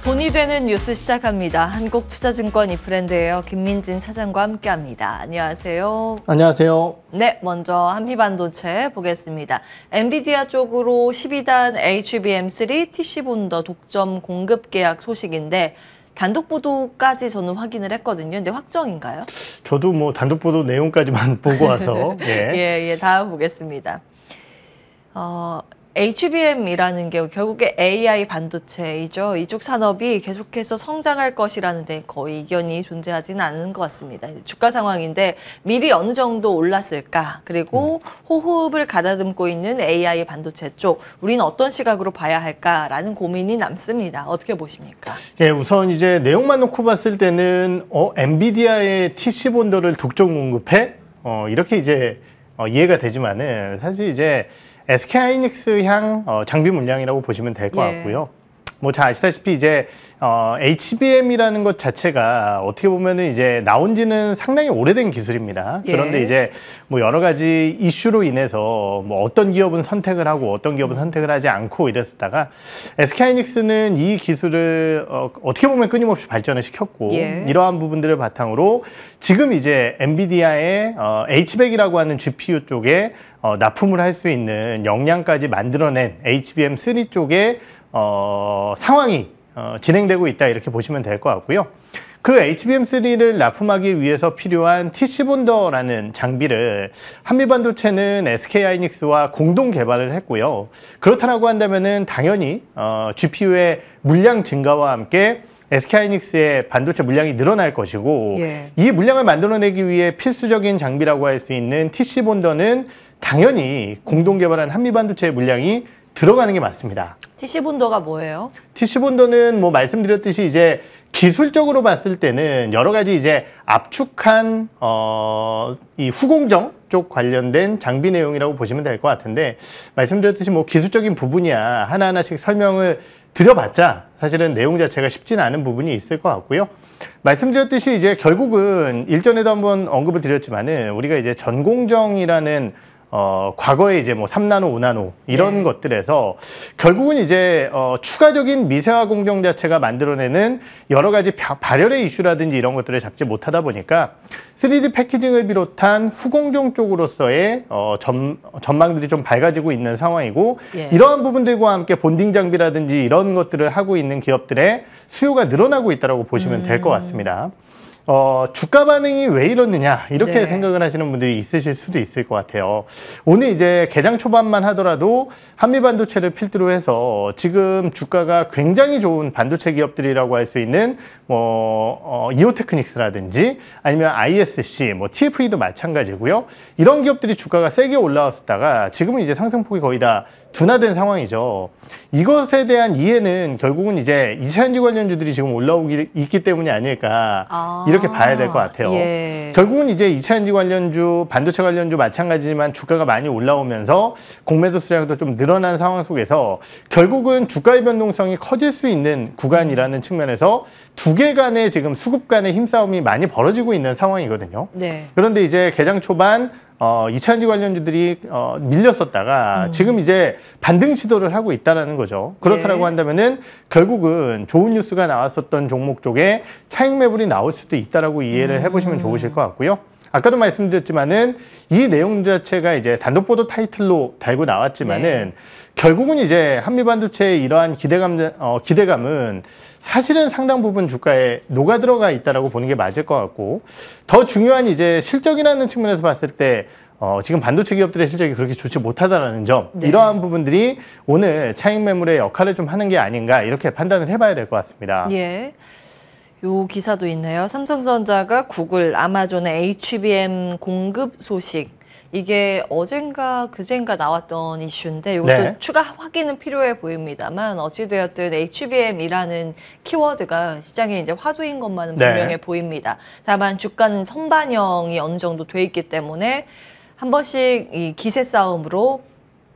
돈이 되는 뉴스 시작합니다. 한국투자증권 이프랜드예요. 김민진 차장과 함께합니다. 안녕하세요. 안녕하세요. 네, 먼저 한미반도체 보겠습니다. 엔비디아 쪽으로 12단 HBM3 TC본더 독점 공급 계약 소식인데 단독 보도까지 저는 확인을 했거든요. 근데 확정인가요? 저도 뭐 단독 보도 내용까지만 보고 와서 예, 다음 보겠습니다. HBM이라는 게 결국에 AI 반도체이죠. 이쪽 산업이 계속해서 성장할 것이라는데 거의 이견이 존재하지는 않는 것 같습니다. 주가 상황인데 미리 어느 정도 올랐을까? 그리고 호흡을 가다듬고 있는 AI 반도체 쪽, 우리는 어떤 시각으로 봐야 할까라는 고민이 남습니다. 어떻게 보십니까? 예, 우선 이제 내용만 놓고 봤을 때는 엔비디아의 TC본더를 독점 공급해? 이렇게 이제 이해가 되지만은 사실 이제 SK 하이닉스 장비 물량이라고 보시면 될 것 같고요. 뭐 잘 아시다시피 이제 HBM이라는 것 자체가 어떻게 보면은 이제 나온 지는 상당히 오래된 기술입니다. 그런데 이제 뭐 여러 가지 이슈로 인해서 뭐 어떤 기업은 선택을 하고 어떤 기업은 선택을 하지 않고 이랬었다가 SK 하이닉스는 이 기술을 어떻게 보면 끊임없이 발전을 시켰고 이러한 부분들을 바탕으로 지금 이제 엔비디아의 H100이라고 하는 GPU 쪽에 납품을 할 수 있는 역량까지 만들어낸 HBM3 쪽에 상황이 진행되고 있다 이렇게 보시면 될 것 같고요. 그 HBM3를 납품하기 위해서 필요한 TC본더라는 장비를 한미반도체는 SK하이닉스와 공동 개발을 했고요. 그렇다라고 한다면은 당연히 GPU의 물량 증가와 함께 SK하이닉스의 반도체 물량이 늘어날 것이고 이 물량을 만들어내기 위해 필수적인 장비라고 할 수 있는 TC본더는 당연히 공동 개발한 한미반도체의 물량이 들어가는 게 맞습니다. TC본더가 뭐예요? TC본더는 뭐 말씀드렸듯이 이제 기술적으로 봤을 때는 여러 가지 이제 압축한 이 후공정 쪽 관련된 장비 내용이라고 보시면 될 것 같은데 말씀드렸듯이 뭐 기술적인 부분이야 하나하나씩 설명을 드려봤자 사실은 내용 자체가 쉽지는 않은 부분이 있을 것 같고요. 말씀드렸듯이 이제 결국은 일전에도 한번 언급을 드렸지만은 우리가 이제 전공정이라는 과거에 이제 뭐 3나노, 5나노 이런 것들에서 결국은 이제 추가적인 미세화 공정 자체가 만들어내는 여러 가지 발열의 이슈라든지 이런 것들을 잡지 못하다 보니까 3D 패키징을 비롯한 후공정 쪽으로서의 전망들이 좀 밝아지고 있는 상황이고 이러한 부분들과 함께 본딩 장비라든지 이런 것들을 하고 있는 기업들의 수요가 늘어나고 있다고 보시면 될 것 같습니다. 주가 반응이 왜 이러느냐 이렇게 생각을 하시는 분들이 있으실 수도 있을 것 같아요. 오늘 이제 개장 초반만 하더라도 한미반도체를 필두로 해서 지금 주가가 굉장히 좋은 반도체 기업들이라고 할 수 있는 뭐 이오테크닉스라든지 아니면 ISC, 뭐 TFE도 마찬가지고요. 이런 기업들이 주가가 세게 올라왔었다가 지금은 이제 상승폭이 거의 다 둔화된 상황이죠. 이것에 대한 이해는 결국은 이제 2차전지 관련주들이 지금 올라오기 있기 때문이 아닐까 이렇게 봐야 될 것 같아요. 결국은 이제 2차전지 관련주, 반도체 관련주 마찬가지지만 주가가 많이 올라오면서 공매도 수량도 좀 늘어난 상황 속에서 결국은 주가의 변동성이 커질 수 있는 구간이라는 측면에서 두 개 간의 지금 수급 간의 힘싸움이 많이 벌어지고 있는 상황이거든요. 그런데 이제 개장 초반 2차전지 관련주들이 밀렸었다가 지금 이제 반등 시도를 하고 있다는 거죠. 그렇다라고 한다면은 결국은 좋은 뉴스가 나왔었던 종목 쪽에 차익 매물이 나올 수도 있다라고 이해를 해보시면 좋으실 것 같고요. 아까도 말씀드렸지만은 이 내용 자체가 이제 단독 보도 타이틀로 달고 나왔지만은 결국은 이제 한미반도체의 이러한 기대감은 사실은 상당 부분 주가에 녹아 들어가 있다라고 보는 게 맞을 것 같고 더 중요한 이제 실적이라는 측면에서 봤을 때 지금 반도체 기업들의 실적이 그렇게 좋지 못하다는 점 이러한 부분들이 오늘 차익 매물의 역할을 좀 하는 게 아닌가 이렇게 판단을 해봐야 될 것 같습니다. 요 기사도 있네요. 삼성전자가 구글, 아마존의 HBM 공급 소식. 이게 어젠가 그젠가 나왔던 이슈인데 이것도 추가 확인은 필요해 보입니다만 어찌되었든 HBM이라는 키워드가 시장에 이제 화두인 것만은 분명해 보입니다. 다만 주가는 선반영이 어느 정도 돼 있기 때문에 한 번씩 이 기세 싸움으로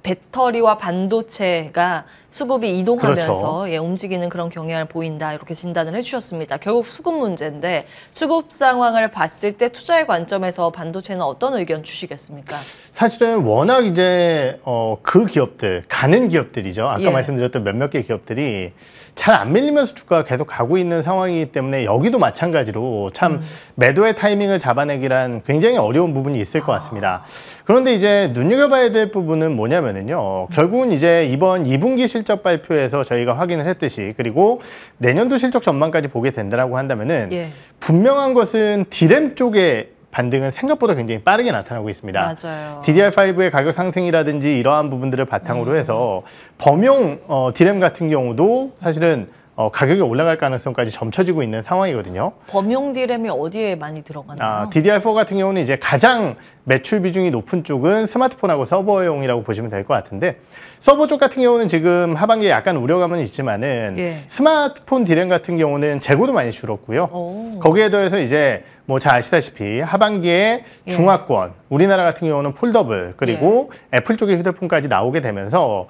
배터리와 반도체가 수급이 이동하면서 그렇죠. 예, 움직이는 그런 경향을 보인다 이렇게 진단을 해주셨습니다. 결국 수급 문제인데 수급 상황을 봤을 때 투자의 관점에서 반도체는 어떤 의견 주시겠습니까? 사실은 워낙 이제 그 기업들, 가는 기업들이죠. 아까 예. 말씀드렸던 몇몇 개 기업들이 잘 안 밀리면서 주가가 계속 가고 있는 상황이기 때문에 여기도 마찬가지로 참 매도의 타이밍을 잡아내기란 굉장히 어려운 부분이 있을 것 같습니다. 그런데 이제 눈여겨봐야 될 부분은 뭐냐면은요. 결국은 이제 이번 2분기 실적 발표에서 저희가 확인을 했듯이 그리고 내년도 실적 전망까지 보게 된다라고 한다면은 예. 분명한 것은 디램 쪽에 반등은 생각보다 굉장히 빠르게 나타나고 있습니다. 맞아요. DDR5의 가격 상승이라든지 이러한 부분들을 바탕으로 해서 범용 디램 같은 경우도 사실은 가격이 올라갈 가능성까지 점쳐지고 있는 상황이거든요. 범용 디램이 어디에 많이 들어가나요? DDR4 같은 경우는 이제 가장 매출 비중이 높은 쪽은 스마트폰하고 서버용이라고 보시면 될 것 같은데 서버 쪽 같은 경우는 지금 하반기에 약간 우려감은 있지만은 예. 스마트폰 디램 같은 경우는 재고도 많이 줄었고요. 오. 거기에 더해서 이제 뭐 잘 아시다시피 하반기에 예. 중화권, 우리나라 같은 경우는 폴더블 그리고 애플 쪽의 휴대폰까지 나오게 되면서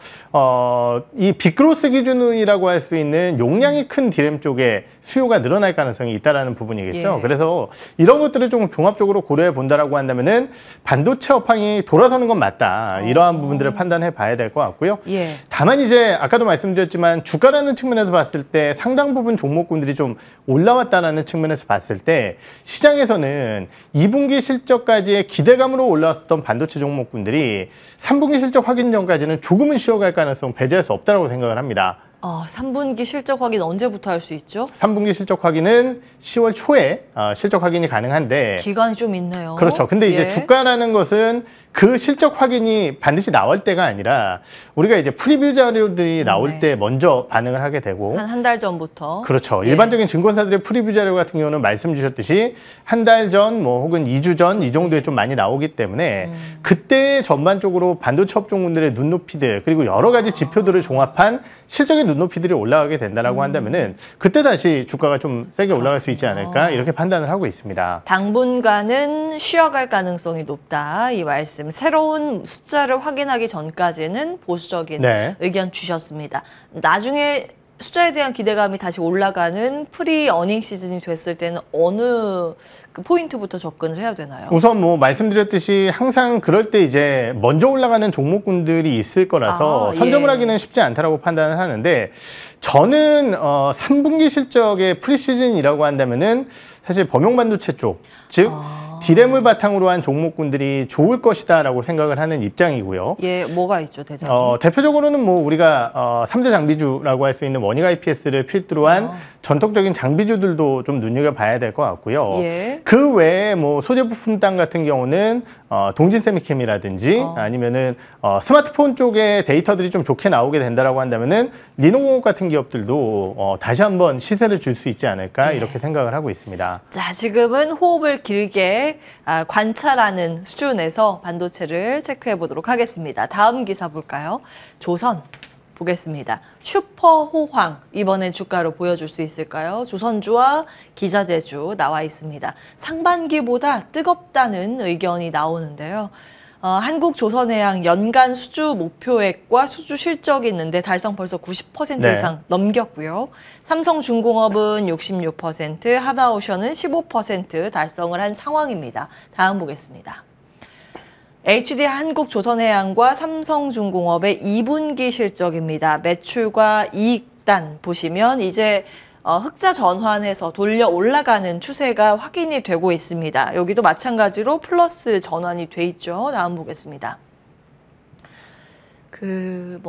이 빅그로스 기준이라고 할 수 있는 용량이 큰 디램 쪽에 수요가 늘어날 가능성이 있다라는 부분이겠죠. 예. 그래서 이런 것들을 좀 종합적으로 고려해 본다라고 한다면은 반도체 업황이 돌아서는 건 맞다. 이러한 부분들을 판단해 봐야 될 것 같고요. 예. 다만 이제 아까도 말씀드렸지만 주가라는 측면에서 봤을 때 상당 부분 종목군들이 좀 올라왔다라는 측면에서 봤을 때 시장에서는 2분기 실적까지의 기대감으로 올라왔었던 반도체 종목군들이 3분기 실적 확인 전까지는 조금은 쉬어갈 가능성 배제할 수 없다고 생각을 합니다. 3분기 실적 확인 언제부터 할 수 있죠? 3분기 실적 확인은 10월 초에 실적 확인이 가능한데 기간이 좀 있네요. 그렇죠. 근데 이제 예. 주가라는 것은 그 실적 확인이 반드시 나올 때가 아니라 우리가 이제 프리뷰 자료들이 나올 네. 때 먼저 반응을 하게 되고 한 달 전부터. 그렇죠. 예. 일반적인 증권사들의 프리뷰 자료 같은 경우는 말씀 주셨듯이 한 달 전, 뭐 혹은 2주 전 이 정도에 좀 많이 나오기 때문에 그때 전반적으로 반도체 업종군들의 눈높이들 그리고 여러 가지 지표들을 종합한 실적인 눈높이들이 올라가게 된다라고 한다면은 그때 다시 주가가 좀 세게 올라갈 수 있지 않을까 이렇게 판단을 하고 있습니다. 당분간은 쉬어갈 가능성이 높다. 이 말씀. 새로운 숫자를 확인하기 전까지는 보수적인 네. 의견 주셨습니다. 나중에 숫자에 대한 기대감이 다시 올라가는 프리 어닝 시즌이 됐을 때는 어느 그 포인트부터 접근을 해야 되나요? 우선 뭐 말씀드렸듯이 항상 그럴 때 이제 먼저 올라가는 종목군들이 있을 거라서 선점을 예. 하기는 쉽지 않다라고 판단을 하는데 저는 3분기 실적의 프리시즌이라고 한다면은 사실 범용 반도체 쪽, 즉 디램을 바탕으로 한 종목군들이 좋을 것이다라고 생각을 하는 입장이고요. 예, 뭐가 있죠, 대장님? 대표적으로는 뭐 우리가 3대 장비주라고 할 수 있는 원익 IPS를 필두로 한 전통적인 장비주들도 좀 눈여겨봐야 될 것 같고요. 예. 그 외에 뭐 소재 부품 땅 같은 경우는 동진 세미캠이라든지 아니면은 스마트폰 쪽에 데이터들이 좀 좋게 나오게 된다라고 한다면은 리노공업 같은 기업들도 다시 한번 시세를 줄 수 있지 않을까 이렇게 생각을 하고 있습니다. 자, 지금은 호흡을 길게 관찰하는 수준에서 반도체를 체크해 보도록 하겠습니다. 다음 기사 볼까요? 조선 보겠습니다. 슈퍼 호황 이번엔 주가로 보여줄 수 있을까요? 조선주와 기자재주 나와 있습니다. 상반기보다 뜨겁다는 의견이 나오는데요. 한국조선해양 연간 수주 목표액과 수주 실적이 있는데 달성 벌써 90% 네. 이상 넘겼고요. 삼성중공업은 66%, 하나오션은 15% 달성을 한 상황입니다. 다음 보겠습니다. HD 한국조선해양과 삼성중공업의 2분기 실적입니다. 매출과 이익단 보시면 이제 흑자 전환해서 돌려 올라가는 추세가 확인이 되고 있습니다. 여기도 마찬가지로 플러스 전환이 돼 있죠. 다음 보겠습니다.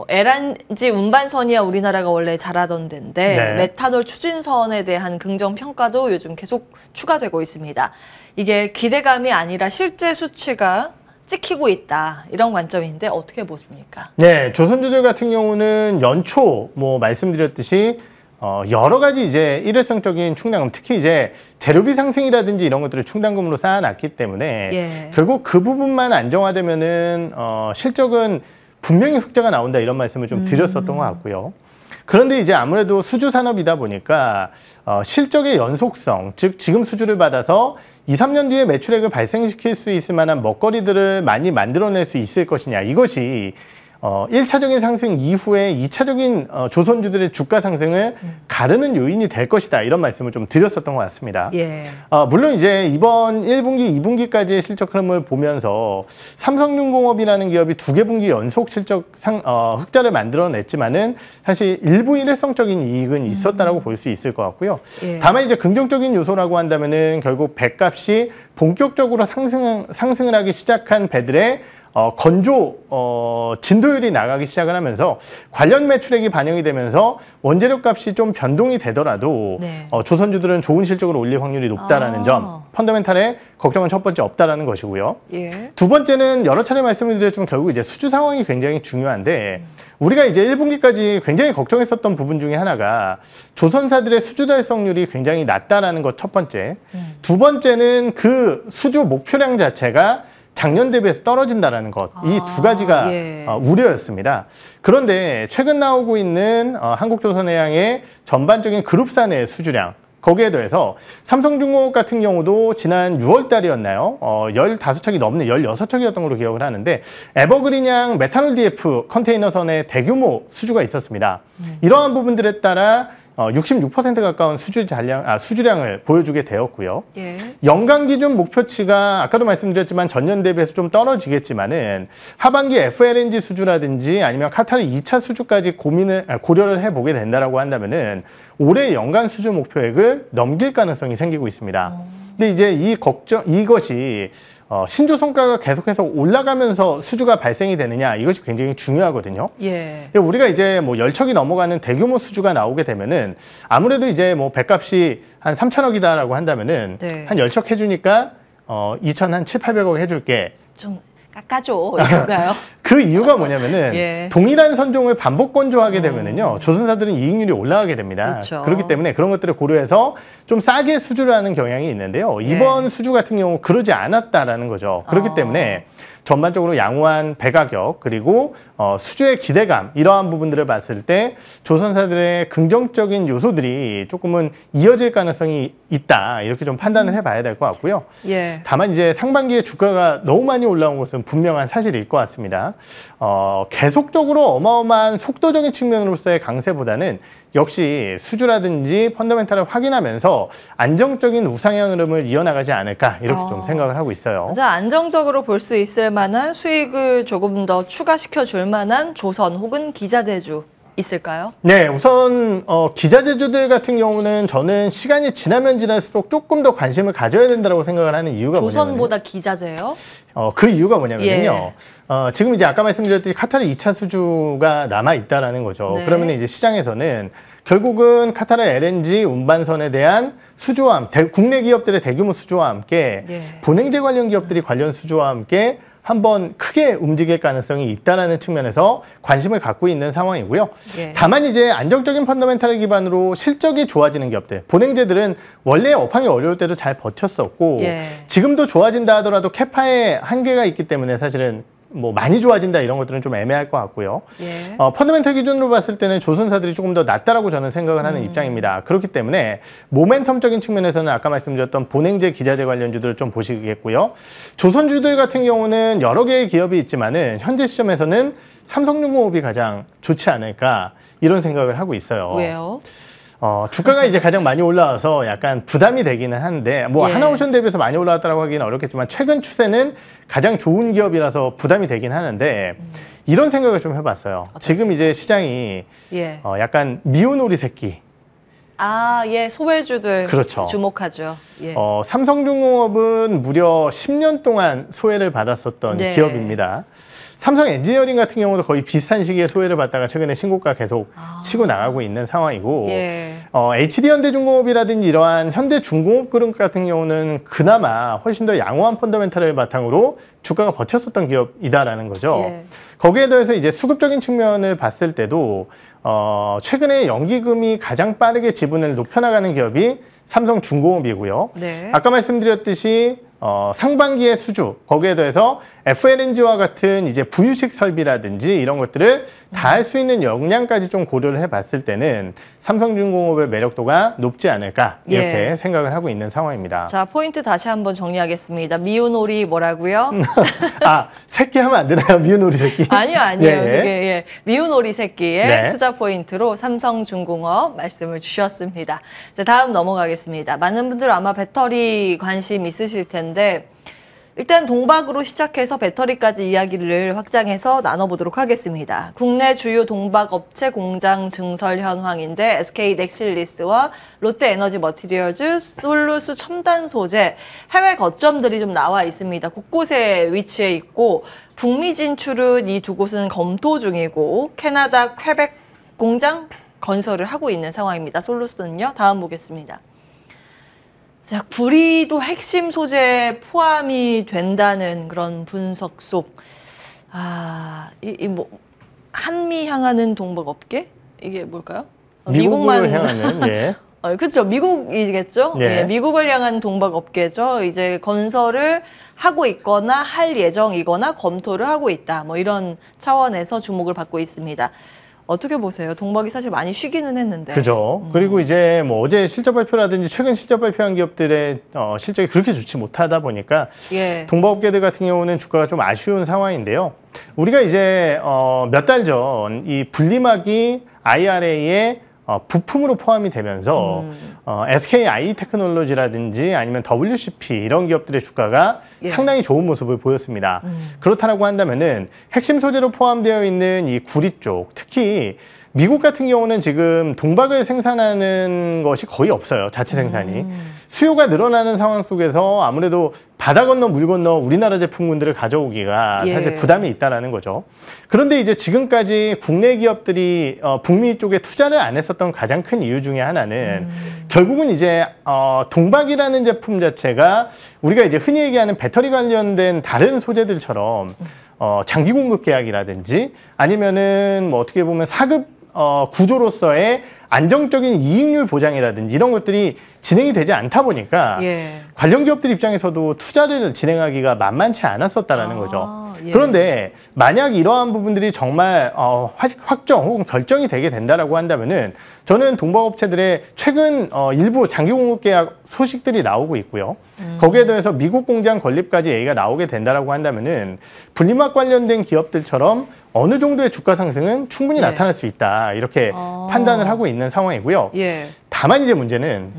LNG 운반선이야 우리나라가 원래 잘하던 데인데 네. 메탄올 추진선에 대한 긍정 평가도 요즘 계속 추가되고 있습니다. 이게 기대감이 아니라 실제 수치가 찍히고 있다. 이런 관점인데 어떻게 보십니까? 네, 조선주들 같은 경우는 연초 뭐 말씀드렸듯이 여러 가지 이제 일회성적인 충당금, 특히 이제 재료비 상승이라든지 이런 것들을 충당금으로 쌓아놨기 때문에 예. 결국 그 부분만 안정화되면은 실적은 분명히 흑자가 나온다 이런 말씀을 좀 드렸었던 것 같고요. 그런데 이제 아무래도 수주 산업이다 보니까 실적의 연속성, 즉 지금 수주를 받아서 2, 3년 뒤에 매출액을 발생시킬 수 있을 만한 먹거리들을 많이 만들어낼 수 있을 것이냐, 이것이 1차적인 상승 이후에 2차적인 조선주들의 주가 상승을 가르는 요인이 될 것이다. 이런 말씀을 좀 드렸었던 것 같습니다. 예. 물론 이제 이번 1분기, 2분기까지의 실적 흐름을 보면서 삼성중공업이라는 기업이 2개 분기 연속 실적 흑자를 만들어냈지만은 사실 일부 일회성적인 이익은 있었다라고 볼 수 있을 것 같고요. 예. 다만 이제 긍정적인 요소라고 한다면은 결국 배값이 본격적으로 상승을 하기 시작한 배들의 건조 진도율이 나가기 시작을 하면서 관련 매출액이 반영이 되면서 원재료 값이 좀 변동이 되더라도 네. 조선주들은 좋은 실적을 올릴 확률이 높다라는 점, 펀더멘탈에 걱정은 첫 번째 없다라는 것이고요. 예. 두 번째는 여러 차례 말씀을 드렸지만 결국 이제 수주 상황이 굉장히 중요한데 우리가 이제 1분기까지 굉장히 걱정했었던 부분 중에 하나가 조선사들의 수주 달성률이 굉장히 낮다라는 것 첫 번째. 두 번째는 그 수주 목표량 자체가 작년 대비해서 떨어진다라는 것, 이 두 가지가 예. 우려였습니다. 그런데 최근 나오고 있는 한국조선해양의 전반적인 그룹사 내 수주량, 거기에 더해서 삼성중공업 같은 경우도 지난 6월 달이었나요? 15척이 넘는 16척이었던 걸로 기억을 하는데 에버그린양 메탄올 DF 컨테이너선의 대규모 수주가 있었습니다. 이러한 부분들에 따라 66% 가까운 수주량을 보여주게 되었고요. 예. 연간 기준 목표치가 아까도 말씀드렸지만 전년 대비해서 좀 떨어지겠지만은 하반기 FLNG 수주라든지 아니면 카타르 2차 수주까지 고려를 해보게 된다라고 한다면은 올해 연간 수주 목표액을 넘길 가능성이 생기고 있습니다. 근데 이제 이것이 신조성가가 계속해서 올라가면서 수주가 발생이 되느냐 이것이 굉장히 중요하거든요. 예. 우리가 이제 뭐 10척이 넘어가는 대규모 수주가 나오게 되면은 아무래도 이제 뭐 배값이 한 3천억이다라고 한다면은 네. 한 10척 해주니까 2천 한 7, 800억 해줄게. 좀 깎아줘 이건가요? 그 이유가 뭐냐면은 예. 동일한 선종을 반복 건조하게 되면은요 조선사들은 이익률이 올라가게 됩니다. 그렇죠. 그렇기 때문에 그런 것들을 고려해서 좀 싸게 수주를 하는 경향이 있는데요. 이번 수주 같은 경우 그러지 않았다라는 거죠. 그렇기 때문에 전반적으로 양호한 배 가격 그리고 수주의 기대감 이러한 부분들을 봤을 때 조선사들의 긍정적인 요소들이 조금은 이어질 가능성이 있다 이렇게 좀 판단을 해봐야 될 것 같고요. 예. 다만 이제 상반기에 주가가 너무 많이 올라온 것은 분명한 사실일 것 같습니다. 계속적으로 어마어마한 속도적인 측면으로서의 강세보다는 역시 수주라든지 펀더멘탈을 확인하면서 안정적인 우상향 흐름을 이어나가지 않을까 이렇게 좀 생각을 하고 있어요. 자, 안정적으로 볼 수 있을 만한 수익을 조금 더 추가시켜 줄 만한 조선 혹은 기자재주 있을까요? 네, 우선 기자재주들 같은 경우는 저는 시간이 지나면 지날수록 조금 더 관심을 가져야 된다고 생각을 하는 이유가 조선보다 기자재요? 그 이유가 뭐냐면요. 예. 지금 이제 아까 말씀드렸듯이 카타르 2차 수주가 남아 있다라는 거죠. 네. 그러면 이제 시장에서는 결국은 카타르 LNG 운반선에 대한 수주와 국내 기업들의 대규모 수주와 함께 예. 본행제 관련 기업들이 관련 수주와 함께 한번 크게 움직일 가능성이 있다는 측면에서 관심을 갖고 있는 상황이고요. 예. 다만 이제 안정적인 펀더멘탈을 기반으로 실적이 좋아지는 기업들, 본행제들은 원래 업황이 어려울 때도 잘 버텼었고 예. 지금도 좋아진다 하더라도 캐파에 한계가 있기 때문에 사실은 뭐 많이 좋아진다 이런 것들은 좀 애매할 것 같고요. 예. 펀더멘탈 기준으로 봤을 때는 조선사들이 조금 더 낫다라고 저는 생각을 하는 입장입니다. 그렇기 때문에 모멘텀적인 측면에서는 아까 말씀드렸던 본행제 기자재 관련주들을 좀 보시겠고요. 조선주들 같은 경우는 여러 개의 기업이 있지만은 현재 시점에서는 삼성중공업이 가장 좋지 않을까 이런 생각을 하고 있어요. 왜요? 주가가 이제 가장 많이 올라와서 약간 부담이 되기는 한데 뭐 예. 하나오션 대비해서 많이 올라왔다고 하기는 어렵겠지만 최근 추세는 가장 좋은 기업이라서 부담이 되긴 하는데 이런 생각을 좀 해봤어요. 지금 이제 시장이 예. 약간 미운 오리 새끼. 아, 예, 소외주들 그렇죠. 주목하죠. 예. 삼성중공업은 무려 10년 동안 소외를 받았었던 네. 기업입니다. 삼성 엔지니어링 같은 경우도 거의 비슷한 시기에 소외를 받다가 최근에 신고가 계속 치고 나가고 있는 상황이고 예. HD현대중공업이라든지 이러한 현대중공업 그룹 같은 경우는 그나마 훨씬 더 양호한 펀더멘탈을 바탕으로 주가가 버텼었던 기업이다라는 거죠. 예. 거기에 더해서 이제 수급적인 측면을 봤을 때도 최근에 연기금이 가장 빠르게 지분을 높여나가는 기업이 삼성중공업이고요. 네. 아까 말씀드렸듯이 상반기의 수주, 거기에 더해서 FLNG와 같은 이제 부유식 설비라든지 이런 것들을 다 할 수 있는 역량까지 좀 고려를 해봤을 때는 삼성중공업의 매력도가 높지 않을까 이렇게 생각을 하고 있는 상황입니다. 자, 포인트 다시 한번 정리하겠습니다. 미운오리 뭐라고요? 새끼 하면 안 되나요? 미운오리 새끼? 아니요. 그게 미운오리 새끼의 투자 포인트로 삼성중공업 말씀을 주셨습니다. 자, 다음 넘어가겠습니다. 많은 분들 아마 배터리 관심 있으실 텐데 일단 동박으로 시작해서 배터리까지 이야기를 확장해서 나눠보도록 하겠습니다. 국내 주요 동박 업체 공장 증설 현황인데 SK 넥실리스와 롯데에너지 머티리얼즈, 솔루스 첨단 소재 해외 거점들이 좀 나와 있습니다. 곳곳에 위치해 있고 북미 진출은 이 두 곳은 검토 중이고 캐나다 퀘벡 공장 건설을 하고 있는 상황입니다. 솔루스는요. 다음 보겠습니다. 자, 구리도 핵심 소재에 포함이 된다는 그런 분석 속, 뭐, 한미 향하는 동박 업계? 이게 뭘까요? 미국을 향하는, 그렇죠. 미국이겠죠. 예. 미국을 향한 동박 업계죠. 이제 건설을 하고 있거나 할 예정이거나 검토를 하고 있다. 뭐 이런 차원에서 주목을 받고 있습니다. 어떻게 보세요? 동박이 사실 많이 쉬기는 했는데. 그죠. 그리고 이제 뭐 어제 실적 발표라든지 최근 실적 발표한 기업들의 실적이 그렇게 좋지 못하다 보니까 동박업계들 같은 경우는 주가가 좀 아쉬운 상황인데요. 우리가 이제 몇 달 전 이 분리막이 IRA에 부품으로 포함이 되면서 SKI 테크놀로지라든지 아니면 WCP 이런 기업들의 주가가 상당히 좋은 모습을 보였습니다. 그렇다고 한다면은 핵심 소재로 포함되어 있는 이 구리 쪽, 특히 미국 같은 경우는 지금 동박을 생산하는 것이 거의 없어요. 자체 생산이. 수요가 늘어나는 상황 속에서 아무래도 바다 건너 물 건너 우리나라 제품군들을 가져오기가 사실 부담이 있다는 거죠. 그런데 이제 지금까지 국내 기업들이 북미 쪽에 투자를 안 했었던 가장 큰 이유 중에 하나는 결국은 이제 동박이라는 제품 자체가 우리가 이제 흔히 얘기하는 배터리 관련된 다른 소재들처럼 장기 공급 계약이라든지 아니면은 뭐 어떻게 보면 사급 구조로서의 안정적인 이익률 보장이라든지 이런 것들이 진행이 되지 않다 보니까 관련 기업들 입장에서도 투자를 진행하기가 만만치 않았었다라는 거죠. 그런데 만약 이러한 부분들이 정말 확정 혹은 결정이 되게 된다라고 한다면은 저는 동박업체들의 최근 일부 장기 공급 계약 소식들이 나오고 있고요. 거기에 대해서 미국 공장 건립까지 얘기가 나오게 된다라고 한다면은 분리막 관련된 기업들처럼 어느 정도의 주가 상승은 충분히 나타날 수 있다 이렇게 판단을 하고 있는 상황이고요. 다만 이제 문제는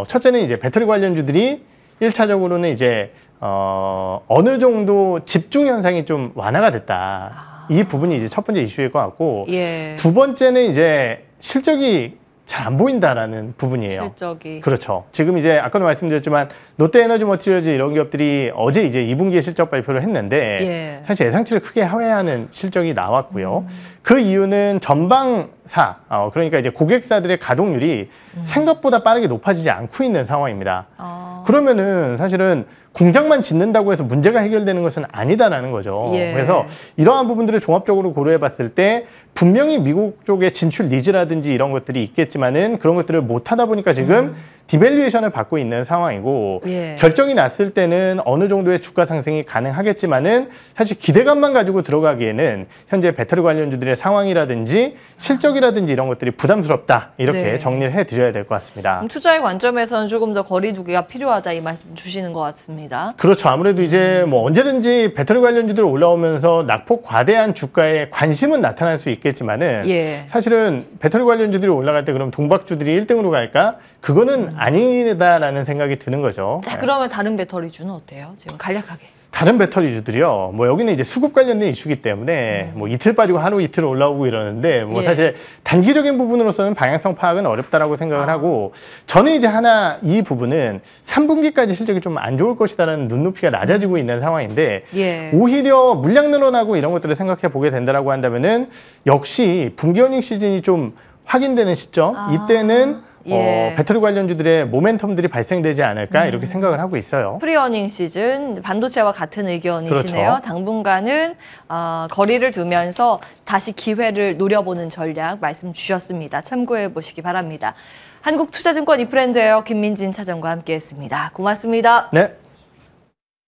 첫째는 이제 배터리 관련주들이 1차적으로는 이제 어느 정도 집중 현상이 좀 완화가 됐다. 이 부분이 이제 첫 번째 이슈일 것 같고 두 번째는 이제 실적이 잘 안 보인다라는 부분이에요. 실적이. 그렇죠. 지금 이제 아까도 말씀드렸지만 롯데에너지 머티리얼즈 이런 기업들이 어제 이제 2분기에 실적 발표를 했는데 사실 예상치를 크게 하회하는 실적이 나왔고요. 그 이유는 전방사, 그러니까 이제 고객사들의 가동률이 생각보다 빠르게 높아지지 않고 있는 상황입니다. 그러면은 사실은 공장만 짓는다고 해서 문제가 해결되는 것은 아니다라는 거죠. 그래서 이러한 부분들을 종합적으로 고려해 봤을 때 분명히 미국 쪽의 진출 니즈라든지 이런 것들이 있겠지만은 그런 것들을 못 하다 보니까 지금 디밸류에이션을 받고 있는 상황이고 결정이 났을 때는 어느 정도의 주가 상승이 가능하겠지만은 사실 기대감만 가지고 들어가기에는 현재 배터리 관련주들의 상황이라든지 실적이라든지 이런 것들이 부담스럽다 이렇게 정리를 해드려야 될 것 같습니다. 투자의 관점에서는 조금 더 거리두기가 필요하다 이 말씀 주시는 것 같습니다. 그렇죠. 아무래도 이제 뭐 언제든지 배터리 관련주들 올라오면서 낙폭 과대한 주가에 관심은 나타날 수 있겠지만은 사실은 배터리 관련주들이 올라갈 때 그럼 동박주들이 1등으로 갈까? 그거는 아니다라는 생각이 드는 거죠. 자, 그러면 다른 배터리주는 어때요? 지금 간략하게. 다른 배터리주들이요. 뭐 여기는 이제 수급 관련된 이슈기 때문에 뭐 이틀 빠지고 하루 이틀 올라오고 이러는데 뭐 사실 단기적인 부분으로서는 방향성 파악은 어렵다라고 생각을 하고 저는 이제 하나 이 부분은 3분기까지 실적이 좀 안 좋을 것이다라는 눈높이가 낮아지고 있는 상황인데 오히려 물량 늘어나고 이런 것들을 생각해 보게 된다라고 한다면은 역시 분기 어닝 시즌이 좀 확인되는 시점 이때는 배터리 관련주들의 모멘텀들이 발생되지 않을까 이렇게 생각을 하고 있어요. 프리어닝 시즌 반도체와 같은 의견이시네요. 당분간은 거리를 두면서 다시 기회를 노려보는 전략 말씀 주셨습니다. 참고해 보시기 바랍니다. 한국투자증권 이프랜드예요. 김민진 차장과 함께했습니다. 고맙습니다. 네.